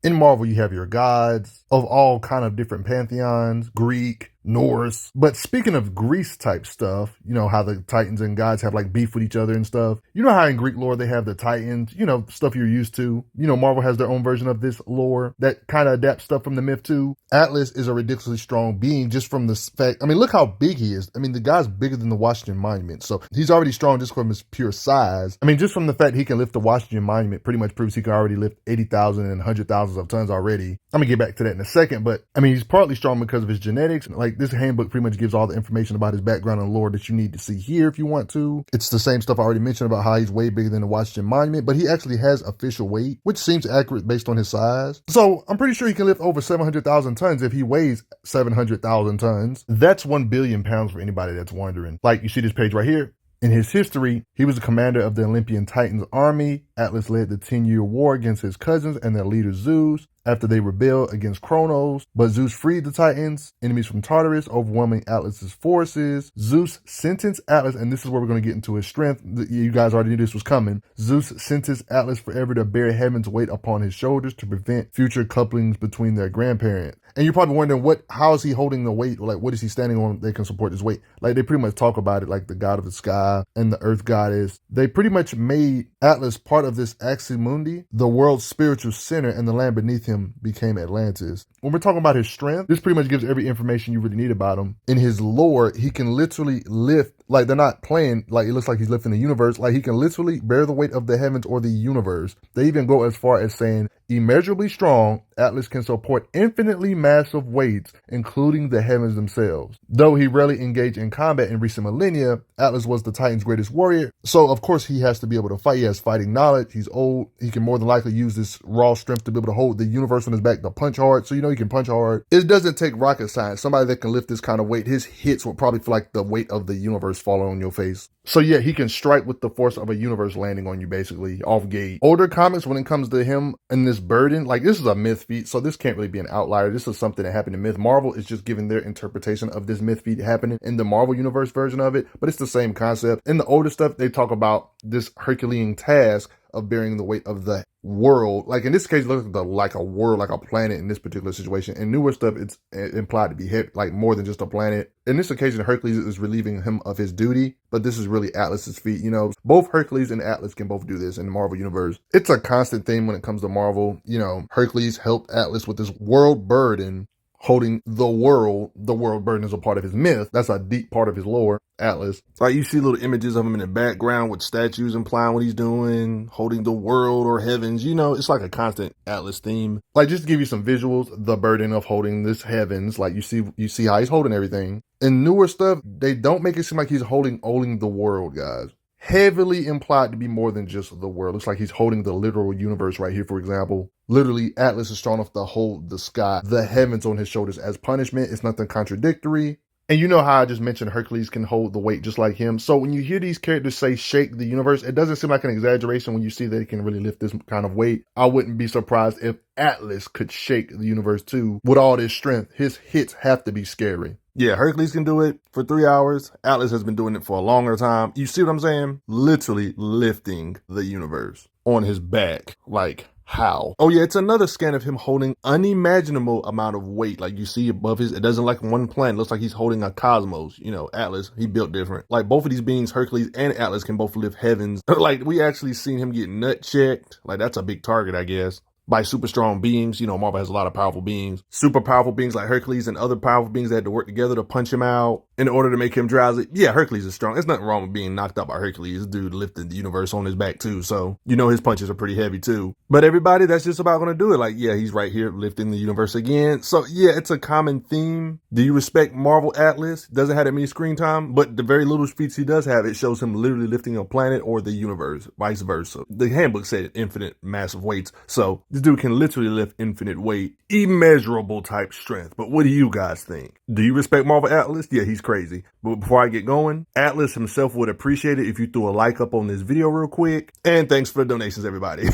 In Marvel, you have your gods of all kind of different pantheons, Greek, Norse. But speaking of Greece type stuff, you know how the Titans and gods have like beef with each other and stuff. You know how in Greek lore they have the Titans, you know, stuff you're used to. You know, Marvel has their own version of this lore that kind of adapts stuff from the myth too. Atlas is a ridiculously strong being just from the fact, I mean, look how big he is. I mean, the guy's bigger than the Washington Monument. So he's already strong just from his pure size. I mean, just from the fact he can lift the Washington Monument pretty much proves he can already lift 80,000 and 100,000 of tons already. I'm gonna get back to that in a second, but I mean, he's partly strong because of his genetics. Like this handbook pretty much gives all the information about his background and lore that you need to see here if you want to. It's the same stuff I already mentioned about how he's way bigger than the Washington Monument, but he actually has official weight, which seems accurate based on his size. So I'm pretty sure he can lift over 700,000 tons if he weighs 700,000 tons. That's 1 billion pounds for anybody that's wondering. Like you see this page right here. In his history, he was the commander of the Olympian Titans army. Atlas led the 10-year war against his cousins and their leader Zeus after they rebelled against Kronos. But Zeus freed the Titans, enemies from Tartarus, overwhelming Atlas's forces. Zeus sentenced Atlas, and this is where we're going to get into his strength. You guys already knew this was coming. Zeus sentenced Atlas forever to bear heaven's weight upon his shoulders to prevent future couplings between their grandparents. And you're probably wondering, how is he holding the weight? Like, what is he standing on that can support this weight? Like, they pretty much talk about it like the god of the sky and the earth goddess. They pretty much made Atlas part of this Aximundi, the world's spiritual center, and the land beneath him became Atlantis. When we're talking about his strength, this pretty much gives every information you really need about him. In his lore, he can literally lift, like they're not playing, like it looks like he's lifting the universe, like he can literally bear the weight of the heavens or the universe. They even go as far as saying, immeasurably strong, Atlas can support infinitely massive weights, including the heavens themselves. Though he rarely engaged in combat in recent millennia, Atlas was the Titan's greatest warrior, so of course he has to be able to fight. He has fighting knowledge, he's old, he can more than likely use this raw strength to be able to hold the universe on his back to punch hard, so you know he can punch hard. It doesn't take rocket science. Somebody that can lift this kind of weight, his hits will probably feel like the weight of the universe falling on your face. So yeah, he can strike with the force of a universe landing on you basically, off gate. Older comics, when it comes to him and this burden, like this is a myth feat, so this can't really be an outlier. This is something that happened in myth. Marvel is just giving their interpretation of this myth feat happening in the Marvel Universe version of it, but it's the same concept. In the older stuff, they talk about this Herculean task of bearing the weight of the world. Like in this case, it looks like a world, like a planet in this particular situation. In newer stuff, it's implied to be like more than just a planet. In this occasion, Hercules is relieving him of his duty, but this is really Atlas's feat. You know, both Hercules and Atlas can both do this in the Marvel Universe. It's a constant theme when it comes to Marvel. You know, Hercules helped Atlas with this world burden, holding the world. The world burden is a part of his myth. That's a deep part of his lore, Atlas. Like you see little images of him in the background with statues implying what he's doing, holding the world or heavens. You know, it's like a constant Atlas theme. Like just to give you some visuals, the burden of holding this heavens. Like you see how he's holding everything. In newer stuff, they don't make it seem like he's holding the world, guys. Heavily implied to be more than just the world. Looks like he's holding the literal universe right here, for example. Literally, Atlas is strong enough to hold the sky, the heavens on his shoulders as punishment. It's nothing contradictory. And you know how I just mentioned Hercules can hold the weight just like him. So when you hear these characters say shake the universe, it doesn't seem like an exaggeration when you see that he can really lift this kind of weight. I wouldn't be surprised if Atlas could shake the universe too. With all this strength, his hits have to be scary. Yeah, Hercules can do it for 3 hours. Atlas has been doing it for a longer time. You see what I'm saying? Literally lifting the universe on his back. Like, how? Oh yeah, it's another scan of him holding unimaginable amount of weight. Like you see above his, it doesn't like one planet. It looks like he's holding a cosmos. You know, Atlas, he built different. Like both of these beings, Hercules and Atlas, can both lift heavens. Like we actually seen him get nut checked. Like that's a big target, I guess, by super strong beings. You know, Marvel has a lot of powerful beings. Super powerful beings like Hercules and other powerful beings that had to work together to punch him out in order to make him drowsy. Yeah, Hercules is strong. There's nothing wrong with being knocked out by Hercules. This dude lifted the universe on his back too, so you know his punches are pretty heavy too. But everybody, that's just about gonna do it. Like, yeah, he's right here lifting the universe again. So yeah, it's a common theme. Do you respect Marvel Atlas? Doesn't have that many screen time, but the very little feats he does have, it shows him literally lifting a planet or the universe, vice versa. The handbook said infinite massive weights, so this dude can literally lift infinite weight, immeasurable type strength. But what do you guys think? Do you respect Marvel Atlas? Yeah, he's crazy. But before I get going, Atlas himself would appreciate it if you threw a like up on this video real quick. And thanks for the donations, everybody.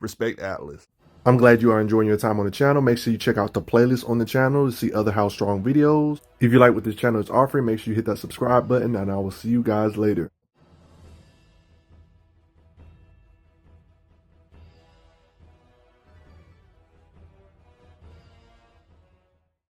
Respect Atlas. I'm glad you are enjoying your time on the channel. Make sure you check out the playlist on the channel to see other How Strong videos. If you like what this channel is offering, make sure you hit that subscribe button, and I will see you guys later.